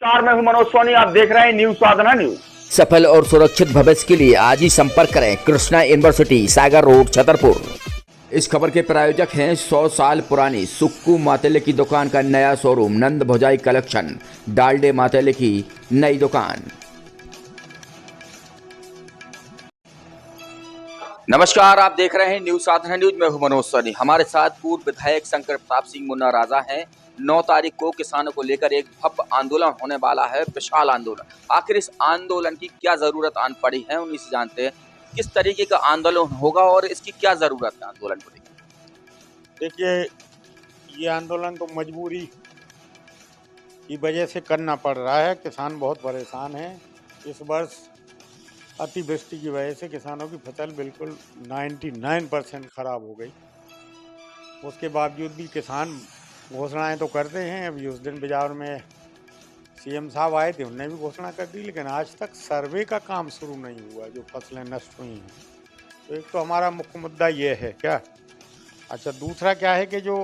नमस्कार, मैं हूं मनोज सोनी। आप देख रहे हैं न्यूज साधना न्यूज। सफल और सुरक्षित भविष्य के लिए आज ही संपर्क करें कृष्णा यूनिवर्सिटी, सागर रोड, छतरपुर। इस खबर के प्रायोजक हैं 100 साल पुरानी सुक्कू मातेले की दुकान का नया शोरूम नंद भोजाई कलेक्शन, डालडे मातेले की नई दुकान। नमस्कार, आप देख रहे हैं न्यूज साधना न्यूज। मैं हूं मनोज सोनी। हमारे साथ पूर्व विधायक शंकर प्रताप सिंह मुन्ना राजा हैं। 9 तारीख को किसानों को लेकर एक भव्य आंदोलन होने वाला है, विशाल आंदोलन। आखिर इस आंदोलन की क्या जरूरत आन पड़ी है, उन्हीं से जानते हैं किस तरीके का आंदोलन होगा और इसकी क्या जरूरत है आंदोलन को लेकर। देखिए, ये आंदोलन तो मजबूरी की वजह से करना पड़ रहा है। किसान बहुत परेशान हैं। इस वर्ष अतिवृष्टि की वजह से किसानों की फसल बिल्कुल 99% खराब हो गई। उसके बावजूद भी किसान घोषणाएं तो करते हैं। अभी उस दिन बाजार में सीएम साहब आए थे, उनने भी घोषणा कर दी, लेकिन आज तक सर्वे का काम शुरू नहीं हुआ जो फसलें नष्ट हुई हैं। तो एक तो हमारा मुख्य मुद्दा ये है क्या। अच्छा, दूसरा क्या है कि जो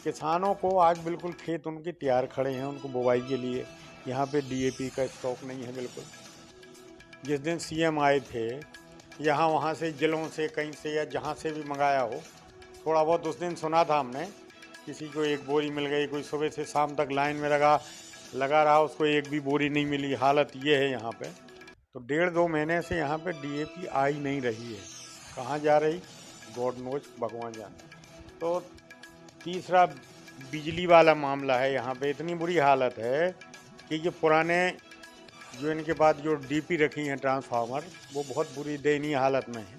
किसानों को आज बिल्कुल खेत उनके तैयार खड़े हैं उनको बुवाई के लिए, यहाँ पे डीएपी का स्टॉक नहीं है बिल्कुल। जिस दिन सीएम आए थे, यहाँ वहाँ से जिलों से कहीं से या जहाँ से भी मंगाया हो, थोड़ा बहुत उस दिन सुना था हमने, किसी को एक बोरी मिल गई, कोई सुबह से शाम तक लाइन में लगा रहा, उसको एक भी बोरी नहीं मिली। हालत ये है यहाँ पे। तो 1.5-2 महीने से यहाँ पे डीएपी आई नहीं रही है। कहाँ जा रही, गॉड नोज, भगवान जाने। तो तीसरा बिजली वाला मामला है। यहाँ पे इतनी बुरी हालत है कि ये पुराने जो इनके पास जो डीपी रखी हैं ट्रांसफार्मर, वो बहुत बुरी दयनीय हालत में है।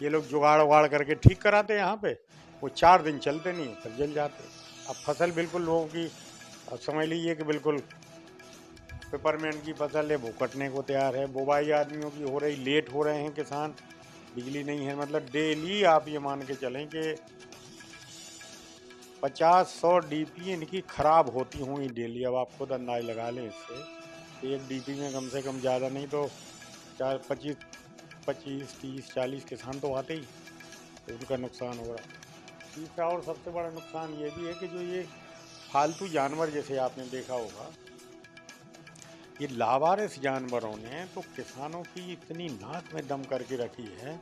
ये लोग जुगाड़ उगाड़ करके ठीक कराते हैं यहाँ पे, वो 4 दिन चलते नहीं, फिर जल जाते। अब फसल बिल्कुल लोगों की, अब समझ लीजिए कि बिल्कुल पेपरमेंट की फसल है, वो कटने को तैयार है। बुवाई आदमियों की हो रही, लेट हो रहे हैं किसान, बिजली नहीं है। मतलब डेली आप ये मान के चलें कि 50-100 डीपी इनकी खराब होती होंगी डेली। अब आप खुद अंदाज लगा लें इससे। एक डीपी में कम से कम ज़्यादा नहीं तो 25, 30, 40 किसान तो आते ही, तो उनका नुकसान हो रहा। तीसरा और सबसे बड़ा नुकसान ये भी है कि जो ये फालतू जानवर, जैसे आपने देखा होगा, ये लावारिस जानवरों ने तो किसानों की इतनी नाक में दम करके रखी है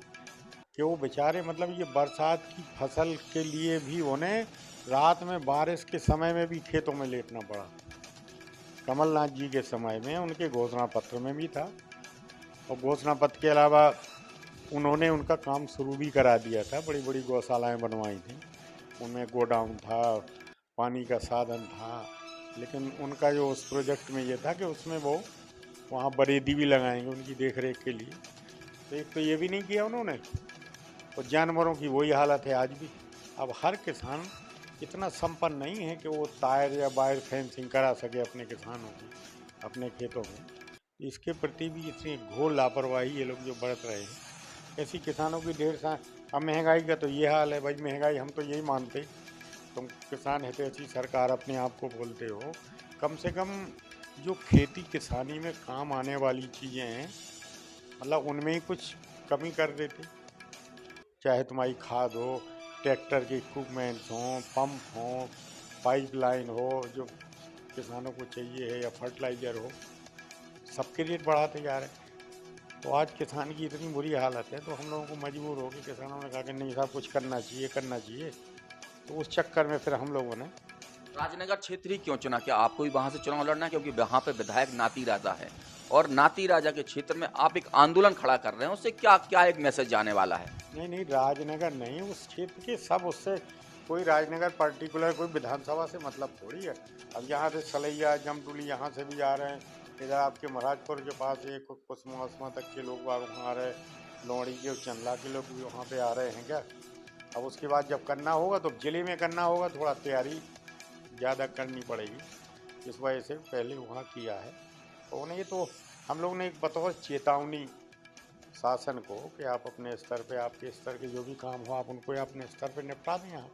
कि वो बेचारे, मतलब ये बरसात की फसल के लिए भी उन्हें रात में बारिश के समय में भी खेतों में लेटना पड़ा। कमलनाथ जी के समय में उनके घोषणा पत्र में भी था, और घोषणा पत्र के अलावा उन्होंने उनका काम शुरू भी करा दिया था। बड़ी बड़ी गौशालाएं बनवाई थी, उनमें गोडाउन था, पानी का साधन था। लेकिन उनका जो उस प्रोजेक्ट में ये था कि उसमें वो वहाँ बरेदी भी लगाएंगे उनकी देख रेख के लिए। तो एक तो ये भी नहीं किया उन्होंने, और जानवरों की वही हालत है आज भी। अब हर किसान इतना संपन्न नहीं है कि वो तार या वायर फेंसिंग करा सके अपने किसानों की, अपने खेतों में। इसके प्रति भी इतनी घोर लापरवाही ये लोग जो बरत रहे हैं, ऐसी किसानों की ढेर सा। अब महंगाई का तो ये हाल है भाई, महंगाई हम तो यही मानते, तुम किसान हितैषी सरकार अपने आप को बोलते हो, कम से कम जो खेती किसानी में काम आने वाली चीज़ें हैं, मतलब उनमें ही कुछ कमी कर देते। चाहे तुम्हारी खाद हो, ट्रैक्टर के इक्विपमेंट्स हों, पंप हों, पाइपलाइन हो जो किसानों को चाहिए है, या फर्टिलाइज़र हो, सबके रेट बढ़ाते जा रहे हैं। तो आज किसान की इतनी बुरी हालत है, तो हम लोगों को मजबूर हो कि किसानों ने कहा कि नहीं साहब, कुछ करना चाहिए। तो उस चक्कर में फिर हम लोगों ने राजनगर क्षेत्र ही क्यों चुना? क्या आपको भी वहां से चुनाव लड़ना है? क्योंकि वहां पे विधायक नाती राजा है और नाती राजा के क्षेत्र में आप एक आंदोलन खड़ा कर रहे हैं, उससे क्या क्या एक मैसेज जाने वाला है? नहीं, राजनगर नहीं, उस क्षेत्र के सब, उससे कोई राजनगर पर्टिकुलर कोई विधानसभा से मतलब थोड़ी है। अब यहाँ से सलैया, जमटुली, यहाँ से भी आ रहे हैं। इधर आपके महाराजपुर के पास एक कुसमा तक के लोग वहाँ आ रहे हैं, लौड़ी के चंदला के लोग भी वहाँ पे आ रहे हैं क्या। अब उसके बाद जब करना होगा तो जिले में करना होगा, थोड़ा तैयारी ज़्यादा करनी पड़ेगी। इस वजह से पहले वहाँ किया है। तो उन्हें तो हम लोग ने एक बतौर चेतावनी शासन को कि आप अपने स्तर पे, आपके स्तर के जो भी काम हो आप उनको अपने स्तर पे निपटा दें यहाँ।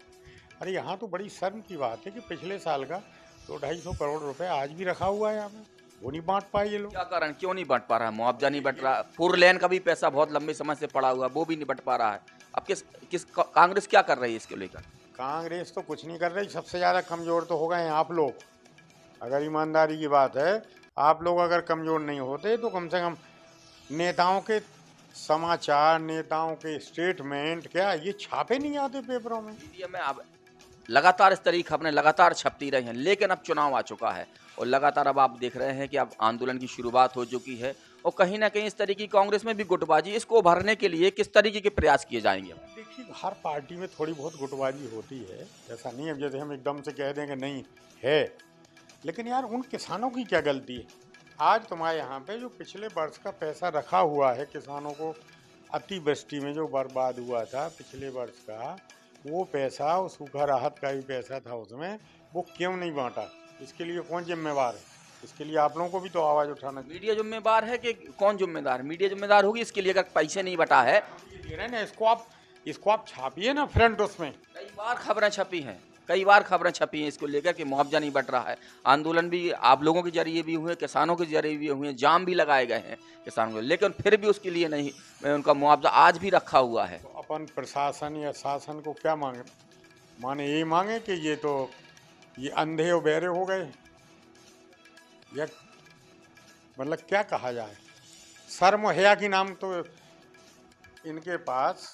अरे यहाँ तो बड़ी शर्म की बात है कि पिछले साल का 200-250 करोड़ रुपए आज भी रखा हुआ है यहाँ पे, वो नहीं बांट पाए ये लोग। क्या कारण, क्यों नहीं बंट पा रहा है? मुआवजा नहीं बंट रहा, 4 लेन का भी पैसा बहुत लंबे समय से पड़ा हुआ है, वो भी नहीं बंट पा रहा है। अब किस कांग्रेस क्या कर रही है इसको लेकर? कांग्रेस तो कुछ नहीं कर रही, सबसे ज़्यादा कमज़ोर तो हो गए हैं आप लोग। अगर ईमानदारी की बात है, आप लोग अगर कमज़ोर नहीं होते तो कम से कम नेताओं के समाचार, नेताओं के स्टेटमेंट क्या ये छापे नहीं आते पेपरों में? मीडिया में अब लगातार इस तरह की खबरें लगातार छपती रही हैं, लेकिन अब चुनाव आ चुका है और लगातार अब आप देख रहे हैं कि अब आंदोलन की शुरुआत हो चुकी है और कहीं ना कहीं इस तरीके की कांग्रेस में भी गुटबाजी, इसको उभरने के लिए किस तरीके के प्रयास किए जाएंगे? देखिए, हर पार्टी में थोड़ी बहुत गुटबाजी होती है, ऐसा नहीं है जैसे हम एकदम से कह दें कि नहीं है। लेकिन यार उन किसानों की क्या गलती है? आज तुम्हारे यहाँ पे जो पिछले वर्ष का पैसा रखा हुआ है किसानों को, अतिवृष्टि में जो बर्बाद हुआ था पिछले वर्ष का, वो पैसा, वो सूखा राहत का भी पैसा था उसमें, वो क्यों नहीं बांटा? इसके लिए कौन जिम्मेवार है? इसके लिए आप लोगों को भी तो आवाज़ उठाना चाहिए। मीडिया जिम्मेदार है कि कौन जिम्मेदार? मीडिया जिम्मेदार होगी इसके लिए, अगर पैसे नहीं बटा है। ये दे रहे हैं ना, इसको आप छापिए ना फ्रंट उसमें। कई बार खबरें छपी हैं, कई बार खबरें छपी हैं इसको लेकर कि मुआवजा नहीं बट रहा है। आंदोलन भी आप लोगों के जरिए भी हुए, किसानों के जरिए भी हुए, जाम भी लगाए गए हैं किसानों को, लेकिन फिर भी उसके लिए नहीं, उनका मुआवजा आज भी रखा हुआ है। तो अपन प्रशासन या शासन को क्या मांगे? माने ये मांगे कि ये अंधे और बहरे हो गए, या मतलब क्या कहा जाए? शर्म और हया की नाम तो इनके पास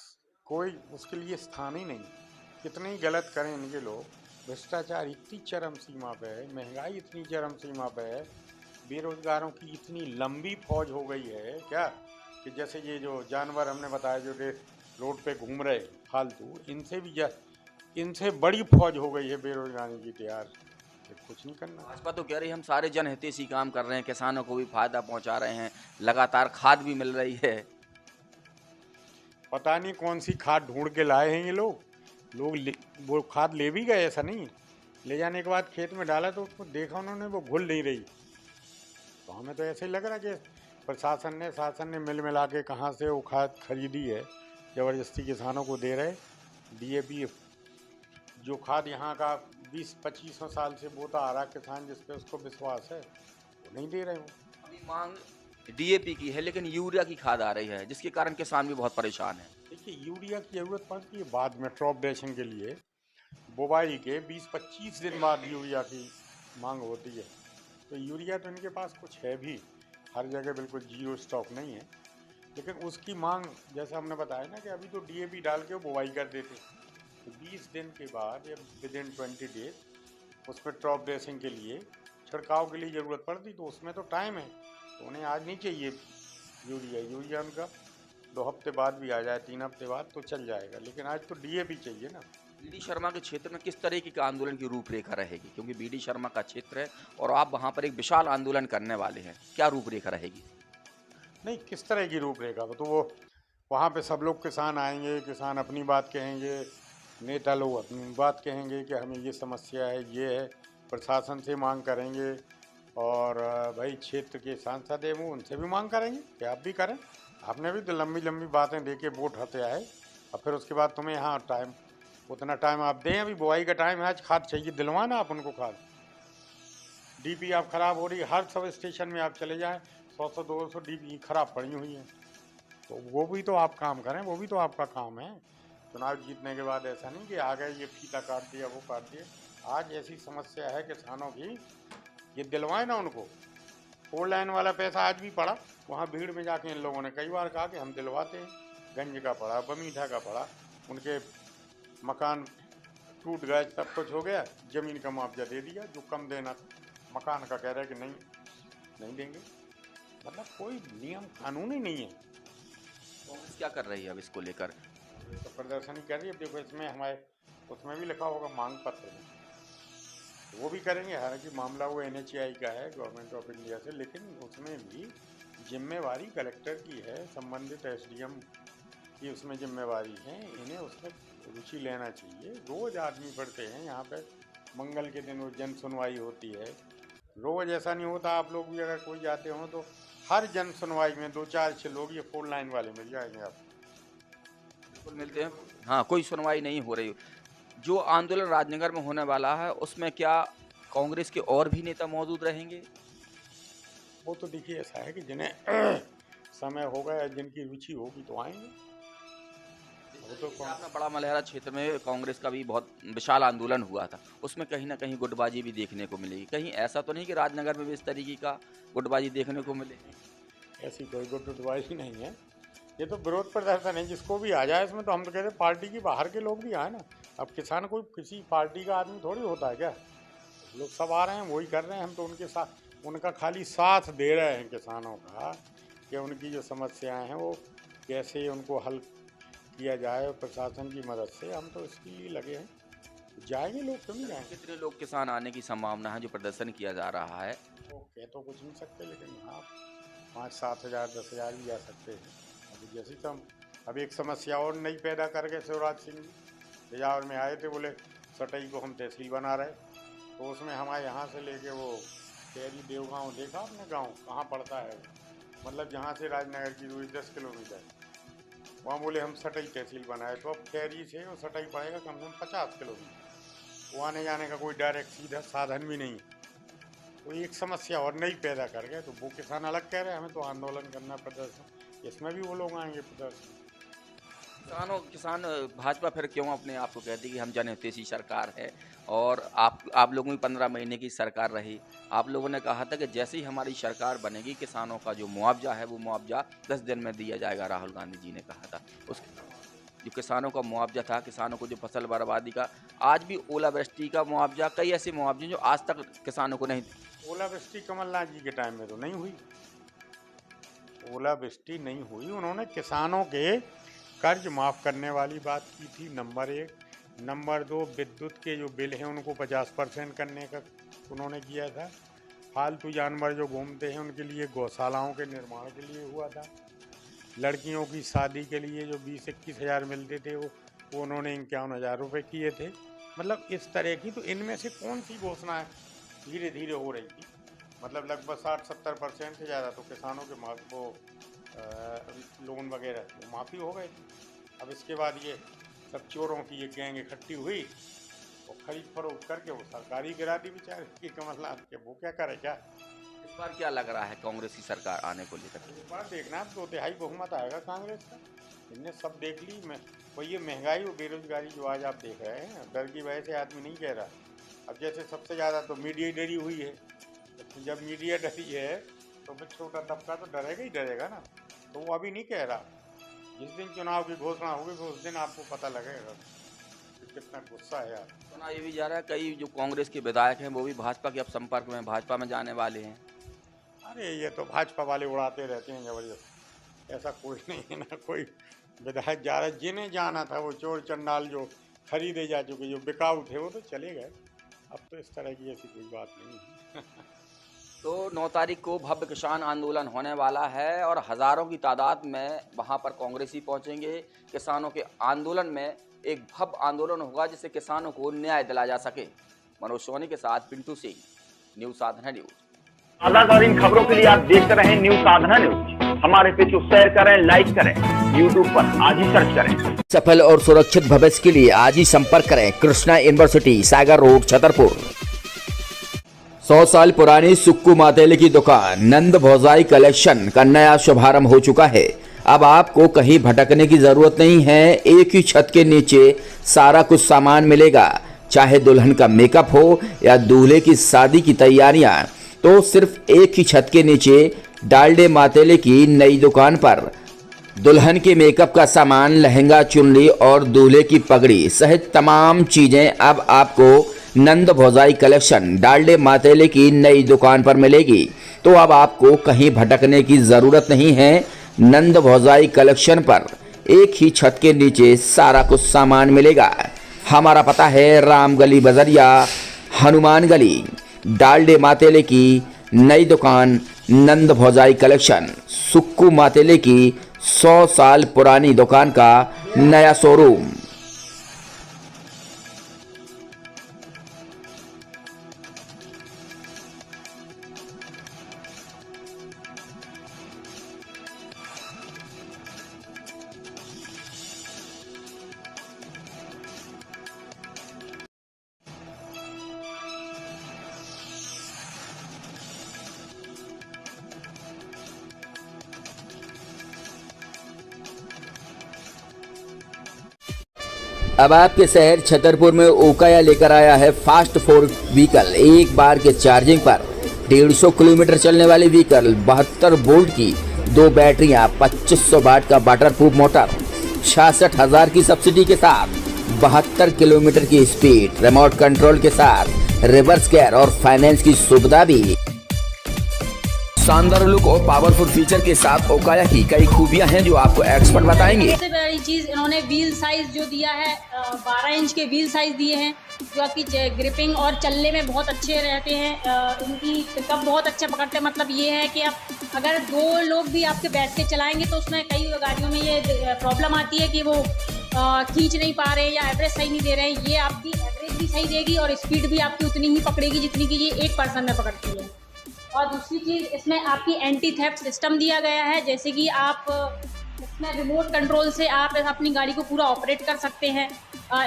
कोई उसके लिए स्थान ही नहीं। कितने ही गलत करें इनके लोग, भ्रष्टाचार इतनी चरम सीमा पे है, महंगाई इतनी चरम सीमा पे है, बेरोजगारों की इतनी लंबी फौज हो गई है क्या, कि जैसे ये जो जानवर हमने बताया जो रोड पे घूम रहे फालतू, इनसे बड़ी फौज हो गई है बेरोजगारी की तैयार। ये कुछ नहीं करना। भाजपा तो कह रही है हम सारे जनहितैषी काम कर रहे हैं, किसानों को भी फायदा पहुंचा रहे हैं, लगातार खाद भी मिल रही है। पता नहीं कौन सी खाद ढूंढ के लाए हैं ये वो खाद ले भी गए, ऐसा नहीं। ले जाने के बाद खेत में डाला तो उसको देखा उन्होंने, वो घुल नहीं रही। तो हमें तो ऐसे ही लग रहा है कि शासन ने मिल मिला के कहाँ से वो खाद खरीदी है, ज़बरदस्ती किसानों को दे रहे। डीएपी जो खाद यहाँ का 20-25 साल से बोता आ रहा किसान, जिस पे उसको विश्वास है, वो नहीं दे रहे हो। अभी मांग डीएपी की है, लेकिन यूरिया की खाद आ रही है, जिसके कारण किसान भी बहुत परेशान है। देखिए, यूरिया की ज़रूरत पड़ती है बाद में क्रॉप ड्रेसिंग के लिए, बुवाई के 20-25 दिन बाद यूरिया की मांग होती है। तो यूरिया तो इनके पास कुछ है भी, हर जगह बिल्कुल जीरो स्टॉक नहीं है, लेकिन उसकी मांग जैसे हमने बताया ना कि अभी तो डीएपी डाल के वो बुवाई कर देते, तो 20 दिन के बाद या विदिन 20 डेज उस पर क्रॉप ड्रेसिंग के लिए, छिड़काव के लिए ज़रूरत पड़ती, तो उसमें तो टाइम है। तो उन्हें आज नहीं चाहिए यूरिया उनका 2 हफ्ते बाद भी आ जाए, 3 हफ्ते बाद तो चल जाएगा, लेकिन आज तो डीएपी चाहिए ना। बीडी शर्मा के क्षेत्र में किस तरीके का आंदोलन की रूपरेखा रहेगी? क्योंकि बीडी शर्मा का क्षेत्र है और आप वहां पर एक विशाल आंदोलन करने वाले हैं, क्या रूपरेखा रहेगी? नहीं, किस तरह की रूपरेखा? तो वो वहाँ पे सब लोग किसान आएंगे, किसान अपनी बात कहेंगे, नेता लोग अपनी बात कहेंगे कि हमें ये समस्या है, ये है, प्रशासन से मांग करेंगे, और भाई क्षेत्र के सांसद हैं वो, उनसे भी मांग करेंगे कि आप भी करें। आपने भी तो लंबी लंबी बातें दे के वोट हत्या है, और फिर उसके बाद तुम्हें यहाँ टाइम, उतना टाइम आप दें, अभी बुआई का टाइम है, आज खाद चाहिए, दिलवाना आप उनको खाद। डीपी आप खराब हो रही है, हर सब स्टेशन में आप चले जाएं, 100-200 डीपी खराब पड़ी हुई हैं, तो वो भी तो आप काम करें, वो भी तो आपका काम है। चुनाव जीतने के बाद ऐसा नहीं कि आ गए ये फीता काट दिया, वो काट दिया। आज ऐसी समस्या है किसानों की, ये दिलवाएं ना उनको। 4 लाइन वाला पैसा आज भी पड़ा, वहाँ भीड़ में जाके इन लोगों ने कई बार कहा कि हम दिलवाते हैं। गंज का पड़ा, बमीठा का पड़ा, उनके मकान टूट गए, सब कुछ हो गया, ज़मीन का मुआवजा दे दिया, जो कम देना मकान का कह रहे हैं कि नहीं देंगे। मतलब कोई नियम कानून ही नहीं है। कांग्रेस क्या कर रही है अब इसको लेकर? तो प्रदर्शन कर रही है। देखो, इसमें हमारे उसमें भी लिखा होगा मांग पत्र में, तो वो भी करेंगे। हालांकि मामला वो NHAI का है, गवर्नमेंट ऑफ इंडिया से, लेकिन उसमें भी जिम्मेवारी कलेक्टर की है, संबंधित SDM की उसमें जिम्मेवारी है। इन्हें उसमें रुचि लेना चाहिए। रोज़ आदमी पढ़ते हैं यहाँ पे, मंगल के दिन वो जन सुनवाई होती है, रोज़ ऐसा नहीं होता। आप लोग भी अगर कोई जाते हो तो हर जन सुनवाई में 2-4-6 लोग ये 4 लाइन वाले मिल जाएंगे आप। बिल्कुल मिलते हैं। हाँ, कोई सुनवाई नहीं हो रही। जो आंदोलन राजनगर में होने वाला है उसमें क्या कांग्रेस के और भी नेता मौजूद रहेंगे? वो तो देखिए ऐसा है कि जिन्हें समय होगा या जिनकी रुचि होगी तो आएंगे। वो तो कौन अपना बड़ा मलहरा क्षेत्र में कांग्रेस का भी बहुत विशाल आंदोलन हुआ था, उसमें कहीं ना कहीं गुटबाजी भी देखने को मिलेगी। कहीं ऐसा तो नहीं कि राजनगर में भी इस तरीके का गुटबाजी देखने को मिलेगी? ऐसी कोई गुटबाजी नहीं है। ये तो विरोध प्रदर्शन है, जिसको भी आ जाए इसमें। तो हम तो कहते हैं पार्टी की बाहर के लोग भी आए ना। अब किसान कोई किसी पार्टी का आदमी थोड़ी होता है क्या? लोग सब आ रहे हैं, वही कर रहे हैं। हम तो उनके साथ, उनका खाली साथ दे रहे हैं किसानों का, कि उनकी जो समस्याएं हैं वो कैसे उनको हल किया जाए, और प्रशासन की मदद से। हम तो इसके लिए लगे हैं। जाएंगे लोग, क्यों नहीं जाएंगे? कितने लोग किसान आने की संभावना है जो प्रदर्शन किया जा रहा है? तो कह तो कुछ नहीं सकते, लेकिन हाँ 5-7 हज़ार 10 हज़ार भी जा सकते हैं। अभी जैसे तो हम अब एक समस्या और नई पैदा कर गए। शिवराज सिंह जी बिजावर में आए थे, बोले सटई को हम तहसील बना रहे। तो उसमें हमारे यहाँ से लेके वो खैरी देवगांव, देखा आपने गांव कहाँ पड़ता है? मतलब जहाँ से राजनगर की दूरी 10 किलोमीटर, वहाँ बोले हम सटई तहसील बनाए। तो अब खैरी से वो सटई पड़ेगा कम से कम 50 किलोमीटर। वो आने जाने का कोई डायरेक्ट सीधा साधन भी नहीं है। तो एक समस्या और नई पैदा कर गए। तो वो किसान अलग कह रहे हैं हमें तो आंदोलन करना, प्रदर्शन, इसमें भी वो लोग आएंगे प्रदर्शन। किसान भाजपा फिर क्यों अपने आप को कहती है कि हम जनहितैषी सरकार है? और आप लोगों की 15 महीने की सरकार रही। आप लोगों ने कहा था कि जैसे ही हमारी सरकार बनेगी किसानों का जो मुआवजा है वो मुआवजा 10 दिन में दिया जाएगा, राहुल गांधी जी ने कहा था। उस जो किसानों का मुआवजा था, किसानों को जो फसल बर्बादी का, आज भी ओलावृष्टि का मुआवजा, कई ऐसे मुआवजे जो आज तक किसानों को नहीं। ओलावृष्टि कमलनाथ जी के टाइम में तो नहीं हुई। ओलावृष्टि नहीं हुई। उन्होंने किसानों के कर्ज माफ़ करने वाली बात की थी, नंबर 1। नंबर 2, विद्युत के जो बिल हैं उनको 50% करने का उन्होंने किया था। फालतू जानवर जो घूमते हैं उनके लिए गौशालाओं के निर्माण के लिए हुआ था। लड़कियों की शादी के लिए जो 20-21 हज़ार मिलते थे वो उन्होंने 51,000 रुपये किए थे। मतलब इस तरह की। तो इनमें से कौन सी घोषणाएं धीरे धीरे हो रही थी? मतलब लगभग 60-70% से ज़्यादा तो किसानों के वो लोन वगैरह वो माफ़ी हो गए थे। अब इसके बाद ये सब चोरों की एक गैंग इकट्ठी हुई और खरीद फरोख्त करके वो सरकारी गिरा दी बेचारे की कमलनाथ के। वो क्या करे क्या? इस बार क्या लग रहा है कांग्रेस की सरकार आने को लेकर? इस बार देखना 2/3 बहुमत आएगा कांग्रेस का। इनने सब देख ली। मैं वो ये महंगाई और बेरोजगारी जो आज आप देख रहे हैं, डर की वजह से आदमी नहीं कह रहा। अब जैसे सबसे ज़्यादा तो मीडिया डरी हुई है। तो जब मीडिया डरी है तो फिर छोटा तबका तो डरेगा ही डरेगा ना। तो वो अभी नहीं कह रहा। जिस दिन चुनाव की घोषणा होगी तो उस दिन आपको पता लगेगा कि कितना गुस्सा है यार। सुना ये भी जा रहा है कई जो कांग्रेस के विधायक हैं वो भी भाजपा के अब संपर्क में, भाजपा में जाने वाले हैं। अरे ये तो भाजपा वाले उड़ाते रहते हैं जबरदस्त। ऐसा कोई नहीं है ना, कोई विधायक जा रहा है। जिन्हें जाना था वो चोर चंडाल जो खरीदे जा चुके, जो बिकाऊ थे, वो तो चले गए। अब तो इस तरह की ऐसी कोई बात नहीं है। तो 9 तारीख को भव्य किसान आंदोलन होने वाला है और हजारों की तादाद में वहां पर कांग्रेसी पहुंचेंगे। किसानों के आंदोलन में एक भव्य आंदोलन होगा जिससे किसानों को न्याय दिलाया जा सके। मनोज सोनी के साथ पिंटू सिंह, न्यूज साधना न्यूज। ज्यादातर इन खबरों के लिए आप देखते रहें न्यूज साधना न्यूज। हमारे पेज को शेयर करें, लाइक करें, यूट्यूब पर आज ही सर्च करें। सफल और सुरक्षित भविष्य के लिए आज ही संपर्क करें कृष्णा यूनिवर्सिटी, सागर रोड, छतरपुर। 100 साल पुरानी सुक्कू मातेले की दुकान नंद भौजाई कलेक्शन का नया शुभारंभ हो चुका है। अब आपको कहीं भटकने की जरूरत नहीं है। एक ही छत के नीचे सारा कुछ सामान मिलेगा। चाहे दुल्हन का मेकअप हो या दूल्हे की शादी की तैयारियां, तो सिर्फ एक ही छत के नीचे डालडे मातेले की नई दुकान पर दुल्हन के मेकअप का सामान, लहंगा, चुनरी और दूल्हे की पगड़ी सहित तमाम चीजें अब आपको नंद भौजाई कलेक्शन डालडे मातेले की नई दुकान पर मिलेगी। तो अब आपको कहीं भटकने की जरूरत नहीं है। नंद भौजाई कलेक्शन पर एक ही छत के नीचे सारा कुछ सामान मिलेगा। हमारा पता है राम गली, बजरिया, हनुमान गली। डालडे मातेले की नई दुकान नंद भौजाई कलेक्शन, सुक्कू मातेले की 100 साल पुरानी दुकान का नया शोरूम। अब आपके शहर छतरपुर में ओकाया लेकर आया है फास्ट फॉर व्हीकल। एक बार के चार्जिंग पर 150 किलोमीटर चलने वाली व्हीकल, 72 वोल्ट की 2 बैटरियां, 2500 वाट का वाटरप्रूफ मोटर, 66,000 की सब्सिडी के साथ, 72 किलोमीटर की स्पीड, रिमोट कंट्रोल के साथ, रिवर्स गियर और फाइनेंस की सुविधा भी। शानदार लुक और पावरफुल फीचर के साथ ओकाया की कई खूबियां हैं जो आपको एक्सपर्ट बताएंगे। सबसे बड़ी चीज़ इन्होंने व्हील साइज जो दिया है, 12 इंच के व्हील साइज दिए हैं जो आपकी ग्रिपिंग और चलने में बहुत अच्छे रहते हैं। इनकी पिकअप बहुत अच्छा पकड़ते हैं। मतलब ये है कि आप अगर 2 लोग भी आपके बैठ के चलाएंगे तो उसमें कई गाड़ियों में ये प्रॉब्लम आती है कि वो खींच नहीं पा रहे हैं या एवरेज सही नहीं दे रहे हैं। ये आपकी एवरेज भी सही देगी और स्पीड भी आपकी उतनी ही पकड़ेगी जितनी कि ये 1 पर्सन में पकड़ती है। और दूसरी चीज़, इसमें आपकी एंटी थेफ्ट सिस्टम दिया गया है, जैसे कि आप इसमें रिमोट कंट्रोल से आप अपनी गाड़ी को पूरा ऑपरेट कर सकते हैं।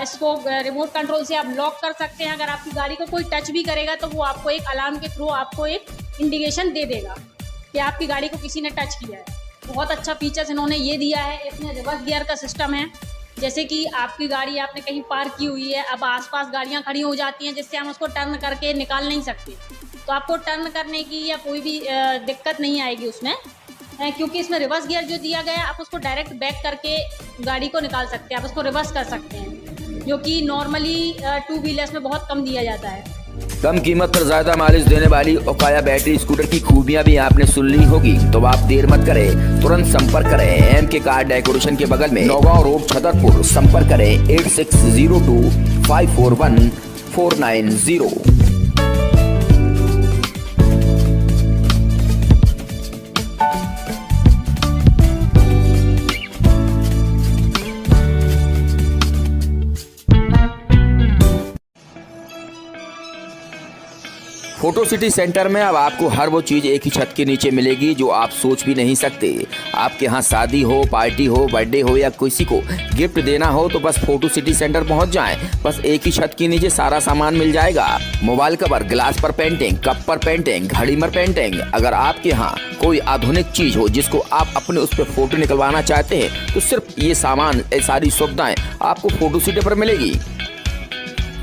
इसको रिमोट कंट्रोल से आप लॉक कर सकते हैं। अगर आपकी गाड़ी को कोई टच भी करेगा तो वो आपको एक अलार्म के थ्रू आपको एक इंडिकेशन दे देगा कि आपकी गाड़ी को किसी ने टच किया है। बहुत अच्छा फीचर्स इन्होंने ये दिया है। इसमें रिवर्स गियर का सिस्टम है, जैसे कि आपकी गाड़ी आपने कहीं पार्क की हुई है, अब आसपास गाड़ियाँ खड़ी हो जाती हैं जिससे हम उसको टर्न करके निकाल नहीं सकते, तो आपको टर्न करने की या कोई भी दिक्कत नहीं आएगी उसमें, क्योंकि इसमें रिवर्स गियर जो दिया गया है आप उसको डायरेक्ट बैक करके गाड़ी को निकाल सकते हैं, आप उसको रिवर्स कर सकते हैं, जो कि नॉर्मली 2 व्हीलर्स में बहुत कम दिया जाता है। कम कीमत पर ज्यादा माइलेज देने वाली ओकाया बैटरी स्कूटर की खूबियां भी आपने सुन ली होगी, तो आप देर मत करें, तुरंत संपर्क करें एम के कार डेकोरेशन के बगल में, नौगांव रोड, छतरपुर। संपर्क करें 8602 541 490। फोटो सिटी सेंटर में अब आपको हर वो चीज़ एक ही छत के नीचे मिलेगी जो आप सोच भी नहीं सकते। आपके यहाँ शादी हो, पार्टी हो, बर्थडे हो या किसी को गिफ्ट देना हो तो बस फोटो सिटी सेंटर पहुँच जाएं। बस एक ही छत के नीचे सारा सामान मिल जाएगा। मोबाइल कवर, ग्लास पर पेंटिंग, कप पर पेंटिंग, घड़ी पर पेंटिंग। अगर आपके यहाँ कोई आधुनिक चीज़ हो जिसको आप अपने उस पर फोटो निकलवाना चाहते हैं तो सिर्फ ये सामान, ये सारी सुविधाएँ आपको फोटो सिटी पर मिलेगी।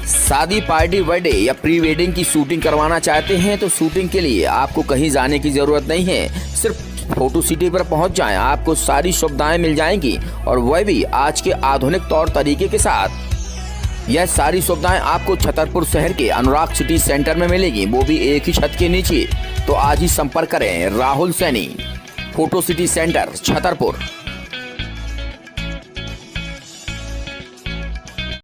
शादी, पार्टी, बर्थडे या प्री वेडिंग की शूटिंग करवाना चाहते हैं तो शूटिंग के लिए आपको कहीं जाने की ज़रूरत नहीं है, सिर्फ फोटो सिटी पर पहुंच जाएं, आपको सारी सुविधाएं मिल जाएंगी और वह भी आज के आधुनिक तौर तरीके के साथ। यह सारी सुविधाएं आपको छतरपुर शहर के अनुराग सिटी सेंटर में मिलेगी, वो भी एक ही छत के नीचे। तो आज ही संपर्क करें Rahul Saini, photo city centre, Chhatarpur.